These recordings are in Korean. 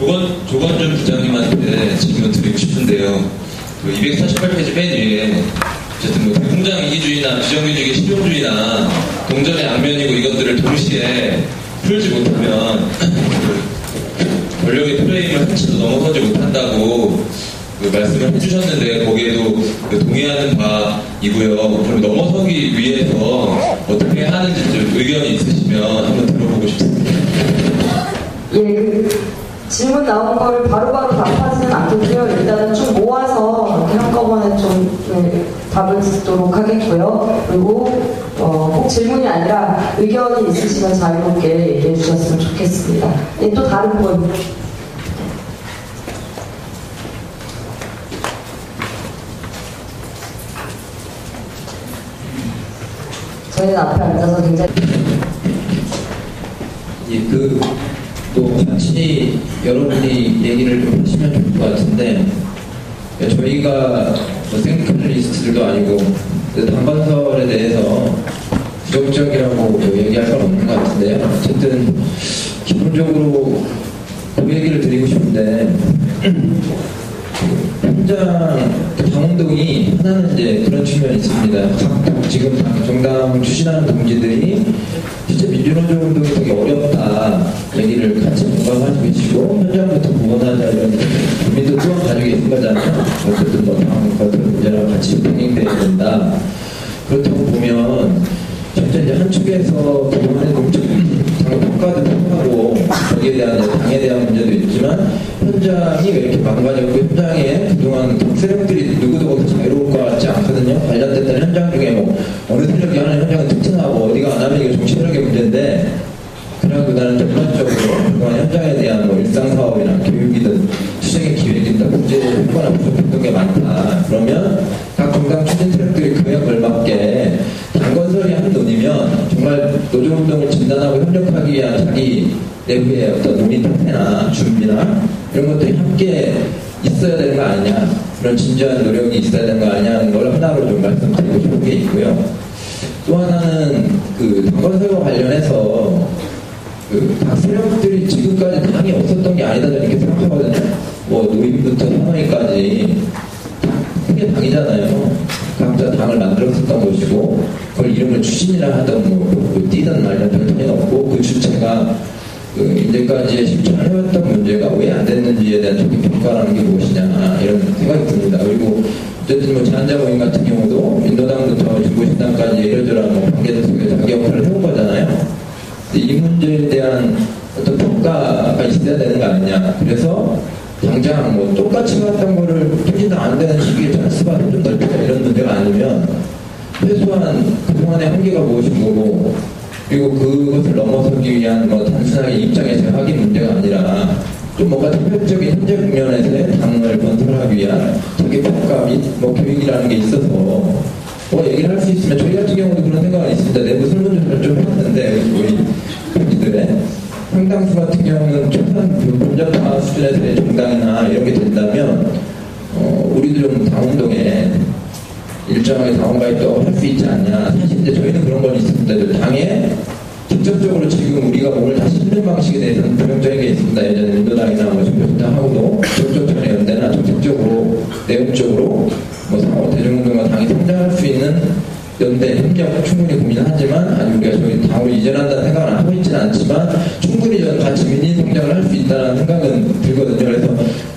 조건준 부장님한테 질문 드리고 싶은데요. 그 248페이지 맨 위에 어쨌든 뭐 대통령 이기주의나 비정규직의 실용주의나 동전의 양면이고 이것들을 동시에 풀지 못하면 권력의 프레임을 한치도 넘어서지 못한다고 그 말씀을 해주셨는데 거기에도 그 동의하는 바이고요. 그럼 넘어서기 위해서 어떻게 하는지 좀 의견이 있으시면 한번 들어보고 싶습니다. 예, 질문 나온 걸 바로바로 답하지는 않겠고요. 일단은 좀 모아서 한꺼번에 좀 답을 듣도록 하겠고요. 그리고 꼭 질문이 아니라 의견이 있으시면 자유롭게 얘기해 주셨으면 좋겠습니다. 예, 또 다른 분. 저희는 앞에 앉아서 굉장히 같이 여러분이 얘기를 좀 하시면 좋을 것 같은데, 저희가 생캐널리스트들도 아니고 당건설에 대해서 부정적이라고 얘기할 건 없는 것 같은데요. 어쨌든 기본적으로 그 얘기를 드리고 싶은데, 현장 당운동이 하나는 이제 그런 측면이 있습니다. 지금 정당 추진하는 동지들이 진짜 민주노조 운동이 되게 어렵다 얘기를 같이 공감하시고 계시고, 현장부터 구원하자 이런 고민도 또한 가지고 계신 거잖아요. 어쨌든 당과 문제랑 같이 병행돼야 된다. 그렇다고 보면 진짜 이제 한쪽에서 그동안에 당 평가도 평가하고 거기에 대한 당에 대한 문제도 있지만, 현장이 왜 이렇게 망가졌고 현장에 그동안 세력들이 누구도 거기서 자유로울 것 같지 않거든요. 관련됐던 현장 중에 어느 세력이 하는 현장은 특징하고 어디가 안 하면 이게 정치 세력의 문제인데, 그러기보다는 전반적으로 그동안 현장에 대한 일상사업이나 교육이든 투쟁의 기획이든 문제를 효과나 부족했던 게 많다. 그러면 각 정당 추진 세력들이 그에 걸맞게 당건설이 한 논이면 정말 노조운동을 진단하고 협력하기 위한 자기 내부의 어떤 논의 태세나 준비나 이런 것들이 함께 있어야 되는 거 아니냐, 그런 진지한 노력이 있어야 되는 거 아니냐는 걸 하나로 좀 말씀드리고 싶은 게 있고요. 또 하나는 당건설과 관련해서 각 세력들이 지금까지 당이 없었던 게 아니다 저는 이렇게 생각하거든요. 노인부터 사모님까지 크게 당이잖아요. 각자 당을 만들었었던 것이고, 그걸 이름을 추진이라 하던 뛰던 말이나 별 통이 없고, 그 주체가 이제까지 실천을 해왔던 문제가 왜 안 됐는지에 대한 적인 평가라는 게 무엇이냐 이런 생각이 듭니다. 그리고 어쨌든 제한자 모임 같은 경우도 민노당부터 진보신당까지 이러저러한 관계자 속에서 자기 역할을 해온 거잖아요. 이 문제에 대한 어떤 평가가 있어야 되는 거 아니냐. 그래서 당장 똑같이 해왔던 거를 표시도 안 되는 시기에 찬스가 좀 넓히자 이런 문제가 아니면, 최소한 그동안의 한계가 무엇인 거고, 그리고 그것을 넘어서기 위한 단순하게 입장의 재확인 문제가 아니라 좀 뭔가 특별적인 현재 국면에서의 당을 건설하기 위한 자기 평가 및 교육이라는 게 있어서 얘기를 할 수 있으면, 저희 같은 경우도 그런 생각이 있습니다. 내부 설문조사를 좀 해봤는데 우리 동지들의 상당수 같은 경우는 최소한 본전화 수준에서의 정당이나 이런 게 된다면 우리도 좀 당운동에 일정하게 당원가입도 할 수 있지 않냐. 사실 이제 저희는 그런 건 있습니다. 당에 직접적으로 지금 우리가 몸을 다시 실는 방식에 대해서는 부정적인 게 있습니다. 예전에 민주당이나 정표신당하고도 적극적인 연대나 정책적으로 내용적으로 대중운동과 당이 성장할 수 있는 연대, 협력 충분히 고민하지만, 아니 우리가 저희 당으로 이전한다는 생각은 하고 있지는 않지만 충분히 같이 민의 성장을 할 수 있다는 생각은 들거든요. 그래서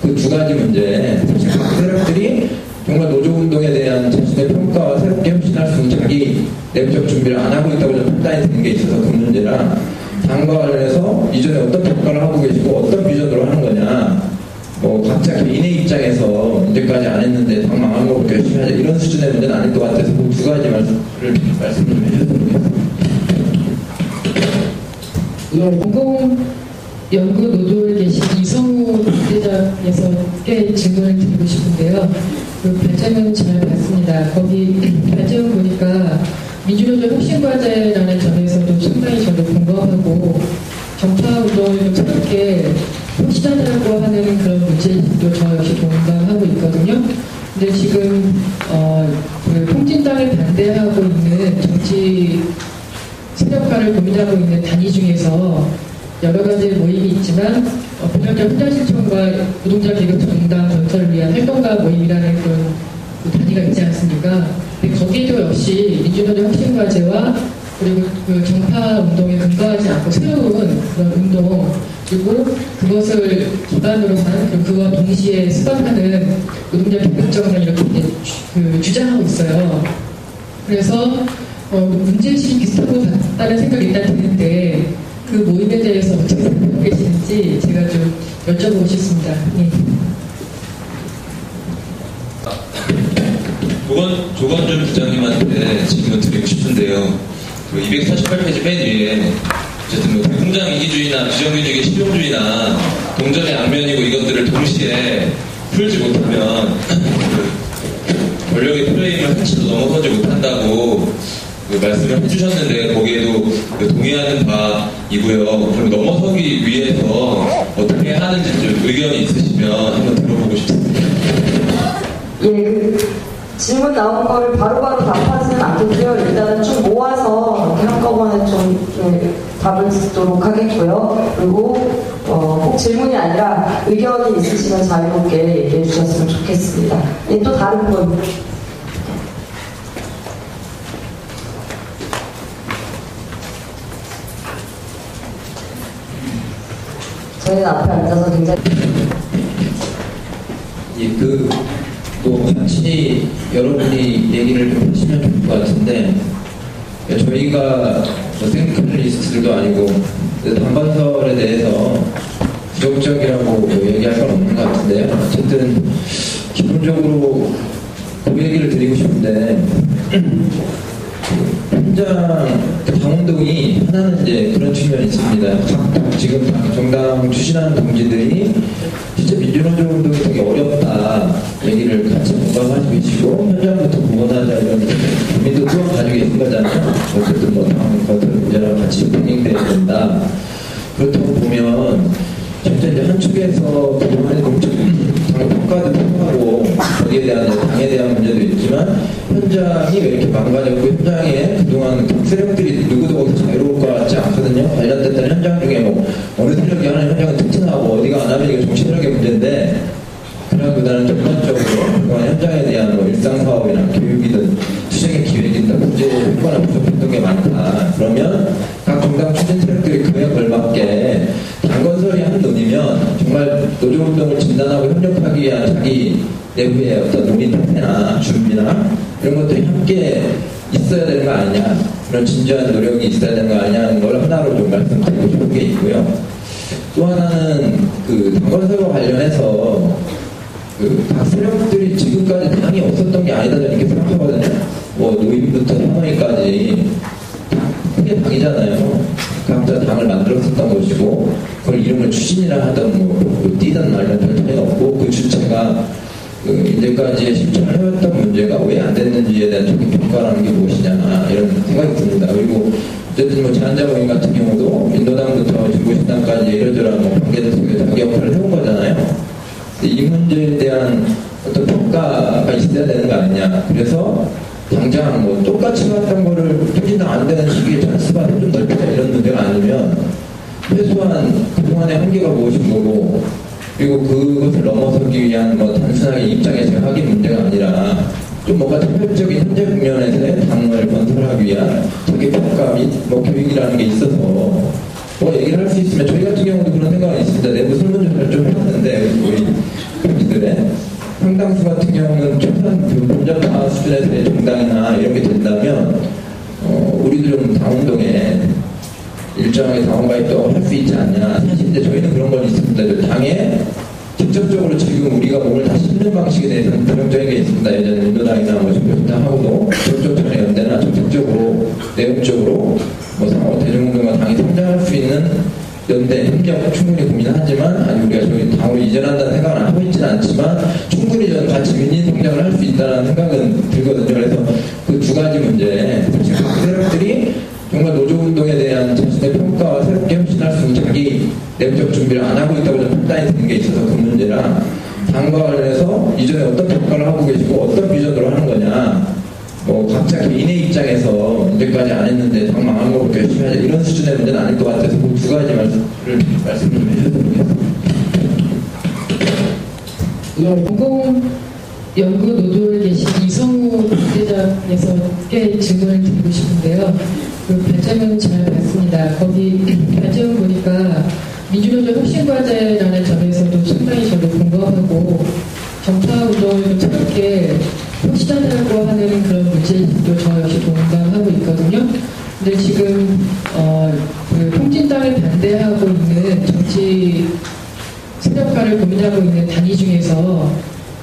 그 두 가지 문제, 사실 각 세력들이 정말 노조운동에 대한 자신의 평가와 새롭게 혁신할 수 있는 자기 내부적 준비를 안 하고 있다고 좀 판단이 되는 게 있어서 그 문제랑, 당과 관련해서 이전에 어떤 평가를 하고 계시고 어떤 비전으로 하는 거냐, 각자 개인의 입장에서 이제까지 안 했는데 당 망한 거 그렇게 열심히 하자 이런 수준의 문제는 아닐 것 같아서 그 두 가지 말씀 좀 해주셨으면 좋겠습니다. 공공연구노조에 계신 이성우 대장에서께 질문을 드리고 싶은데요. 그 발제문 잘 봤습니다. 거기 발제문 보니까 민주노조 혁신과제라는 점에서도 상당히 저도 공감하고, 정파운동을 좀 새롭게 혁신하자고 하는 그런 문제도 저 역시 공감하고 있거든요. 근데 지금 그 통진당을 반대하고 있는 정치 세력화를 고민하고 있는 단위 중에서 여러 가지 모임이 있지만 비례적 현장 실천과 노동자 계급 정당 건설을 위한 활동가 모임이라는 그런 단위가 있지 않습니까? 근데 거기에도 역시 민주노조 혁신과제와 그리고 그 정파 운동에 근거하지 않고 새로운 그런 운동 그리고 그것을 기반으로 한 그와 동시에 수반하는 노동자 계급 정당 이렇게 주장하고 있어요. 그래서 문제의식이 비슷한 것 같다는 생각이 일단 드는데 그 모임에 대해서 어떻게 생각하고 계시는지 제가 좀 여쭤보고 싶습니다. 네. 조건준 부장님한테 질문 드리고 싶은데요. 그 248페이지 맨 위에 어쨌든 뭐 대공장 이기주의나 비정규직의 실용주의나 동전의 양면이고 이것들을 동시에 풀지 못하면 그 권력의 프레임을 한치도 넘어서지 못한다고 그 말씀을 해주셨는데 거기에도 그 동의하는 바이고요. 그럼 넘어서기 위해서 어떻게 하는지 좀 의견이 있으시면 한번 들어보고 싶습니다. 예, 질문 나온 거를 바로바로 답하지는 않겠고요. 일단은 좀 모아서 이렇게 한꺼번에 좀 답을 듣도록 하겠고요. 그리고 꼭 질문이 아니라 의견이 있으시면 자유롭게 얘기해 주셨으면 좋겠습니다. 예, 또 다른 분. 저희는 앞에 앉아서 굉장히 뭐 같이 여러분이 얘기를 좀 하시면 좋을 것 같은데 저희가 생크리스트도 아니고 당건설에 대해서 부정적이라고 얘기할 건 없는 것 같은데요. 어쨌든 기본적으로 그 얘기를 드리고 싶은데 현장 당운동이 하나는 이제 그런 측면이 있습니다. 지금 정당 추진하는 동지들이 실제 민주노조 운동이 되게 어렵다 얘기를 같이 공감하시고 계시고 현장부터 복원하자 이런 고민도 또한 가지고 계신 거잖아요. 어쨌든 뭐 당원 것들 문제랑 같이 병행돼야 된다. 그렇다고 보면 진짜 이제 한쪽에서 그동안의 당 평가도 평가하고 거기에 대한 당에 대한 문제도 있지만 현장이 왜 이렇게 망가졌고 현장에 그동안 세력들이 누구도 거기서 자유로울 것 같지 않거든요. 관련됐던 현장 중에 뭐 어느 세력이 하는 현장은 튼튼하고 어디가 안 하면 이게 정치력의 문제인데 그러기보다는 전반적으로 그동안 현장에 대한 뭐 일상사업이나 교육이든 투쟁의 기획이든 문제 효과나 부족했던 게 많다. 그러면 각 정당 추진 세력들이 그에 걸맞게 당건설이 한 논이면 정말 노조운동을 진단하고 협력하기 위한 자기 내부의 어떤 논의 태세나 준비나 이런 것들이 함께 있어야 되는 거 아니냐, 그런 진지한 노력이 있어야 되는 거 아니냐는 걸 하나로 좀 말씀드리고 싶은 게 있고요. 또 하나는 그 당건설과 관련해서 각 세력들이 지금까지 당이 없었던 게 아니다 저는 이렇게 생각하거든요. 뭐 노인부터 사모임까지 크게 당이잖아요. 각자 당을 만들었었던 것이고 그걸 이름을 추진이라 하던 뭐 띄던 말은 별 차이가 없고 그 주체가 이제까지 실천을 해왔던 문제가 왜 안 됐는지에 대한 적극 평가라는 게 무엇이냐 이런 생각이 듭니다. 그리고 어쨌든 뭐 제한자 모임 같은 경우도 민노당부터 진보신당까지 이러저러 뭐 관계들 속에 자기 역할을 해온 거잖아요. 이 문제에 대한 어떤 평가가 있어야 되는 거 아니냐. 그래서 당장 뭐 똑같이 해왔던 거를推進당 안 되는 시기에 찬스가 좀 넓히자 이런 문제가 아니면 최소한 그동안의 한계가 무엇인 거고 그리고 그것을 넘어서기 위한 뭐 단순하게 입장에서 확인 문제가 아니라 좀 뭔가 특별적인 현재 국면에서의 당을 건설하기 위한 자기 평가 및 뭐 교육이라는 게 있어서 뭐 얘기를 할 수 있으면 저희 같은 경우도 그런 생각이 있습니다. 내부 설문조사를 좀 해봤는데 우리 동지들의 상당수 같은 경우는 최소한 본전파 수준에서의 정당이나 이런 게 된다면 우리들은 당운동에 일정하게 당원가입도 할 수 있지 않냐. 사실 이제 저희는 그런 건 있습니다. 당에 직접적으로 지금 우리가 몸을 다 싣는 방식에 대해서는 부정적인 게 있습니다. 예전에 민노당이나 뭐 정교신당하고도 적극적인 연대나 적극적으로 내용적으로 뭐 상호 대중운동과 당이 성장할 수 있는 연대, 협력 충분히 고민하지만 아니 우리가 저희 당으로 이전한다는 생각은 하고 있지는 않지만 충분히 저는 같이 민인 성장을 할 수 있다는 생각은 들거든요. 그래서 그 두 가지 문제 지금 세력들이 정말 노조운동에 대한 자신의 평가와 새롭게 혁신할 수 있는 자기 내부적 준비를 안 하고 있다고 좀 판단이 드는 게 있어서 그 문제랑 당과 관련해서 이전에 어떤 평가를 하고 계시고 어떤 비전으로 하는 거냐 뭐 각자 개인의 입장에서 언제까지 안 했는데 당 망한 거부터 열심히 하자 이런 수준의 문제는 아닐 것 같아서 그 두 가지 말씀 좀 해주셔도 되겠습니다. 공공연구노조에 계신 이성우 부대장에서께 질문을 드리고 싶은데요. 그 발제문 잘 봤습니다. 거기 발제문 보니까 민주노조 혁신과제라는 점에서도 상당히 저도 공감하고 정파운동을 좀 차갑게 혁신하려고 하는 그런 문제도 저 역시 공감하고 있거든요. 근데 지금 그 통진당에 반대하고 있는 정치 세력화를 고민하고 있는 단위 중에서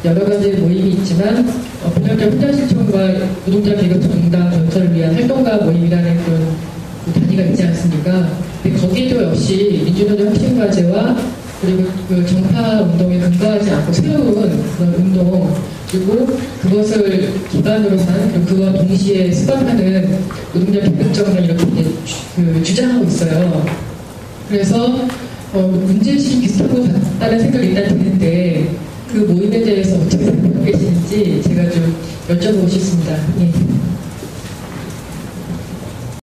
여러 가지 모임이 있지만 비례대 혼자 실천과 노동자 계급 정당 건설을 위한 활동가 모임이라는 그런 그 단위가 있지 않습니까? 근데 거기도 역시 민주노조 혁신과제와 그리고 그 정파 운동에 근거하지 않고 새로운 그런 운동 그리고 그것을 기반으로 한 그와 동시에 수반하는 노동자 계급 정당 이렇게 주장하고 있어요. 그래서 문제의식이 비슷한 것 같다는 생각이 일단 드는데 그 모임에 대해서 어떻게 생각하고 계시는지 제가 좀 여쭤보고 싶습니다. 예.